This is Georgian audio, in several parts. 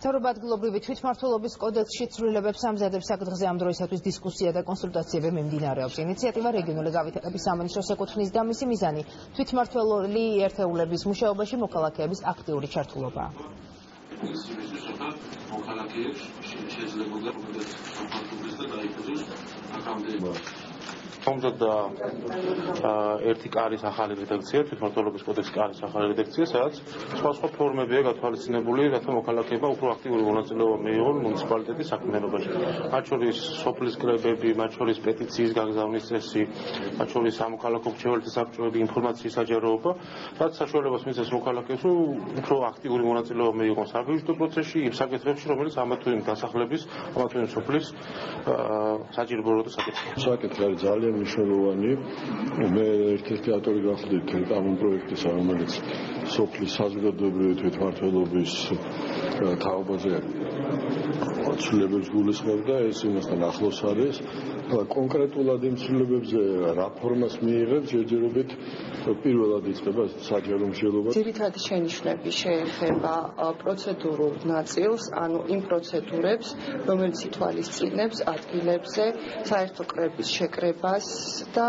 მთავრობა ადგილობრივი თვითმმართველობის კოდექსში ცვლილებებს ამზადებს საკითხზე ამ დროისათვის დისკუსია და კონსულტაციები მიმდინარეობს. ინიციატივა რეგიონული გავითარების სამინისტროს ეკუთვნის და მისი მიზანი თვითმმართველი ერთეულების მუშაობაში მოქალაქეების აქტიური ჩართულობაა. მომზადდა ერთი კარის ახალი რედაქცია, თვითმმართველობის კოდექსის კარის ახალი რედაქცია, სადაც სხვა ფორმებია გათვალისწინებული, რათა მოქალაქეება უფრო აქტიური მონაწილეობა მიიღონ მუნიციპალიტეტის საქმიანობაში. მათ შორის სოფლის კრებები, მათ შორის პეტიციის გაგზავნის წესი, მათ შორის სამოქალაქო მრჩეველთა საბჭოები, ინფორმაციის საჯაროობა, რაც საშუალებას მისცემს მოქალაქეებს, რომ უფრო აქტიური მონაწილეობა მიიღონ საბიუჯეტო პროცესში, იმ საკითხებში, რომელიც ამა თუ იმ დასახლების, ამა თუ იმ სოფლის საჭიროა და საკითხია. საკითხი არის ძალიან მნიშვნელოვანი. მე ერთ-ერთი ავტორი გახლდით ამ პროექტისა, რომელიც სოფლის საზოგადოებრივი თვითმმართველობის თაობაზე ცვლილებებს გულისხმობდა, ეს იმასთან ახლოს არის. კონკრეტულად იმ ცვლილებებზე რა ფორმას მიიღებს, ჯერჯერობით პირველად იწყება საჯარო მსჯელობა. ძირითადი შენიშვნები შეეხება პროცედურულ ნაწილს, ანუ იმ პროცედურებს, რომელიც ითვალისწინებს ადგილებზე საერთო კრების შეკრებას და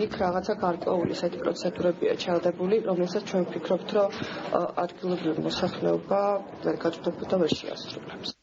იქ რაღაცა გარკვეული ისეთი პროცედურებია ჩადებული, რომელსაც ჩვენ ვფიქრობთ, რომ ადგილობრივი მოსახლეობა ვერ გაჩნდებოდა ვერ შეასრულებს.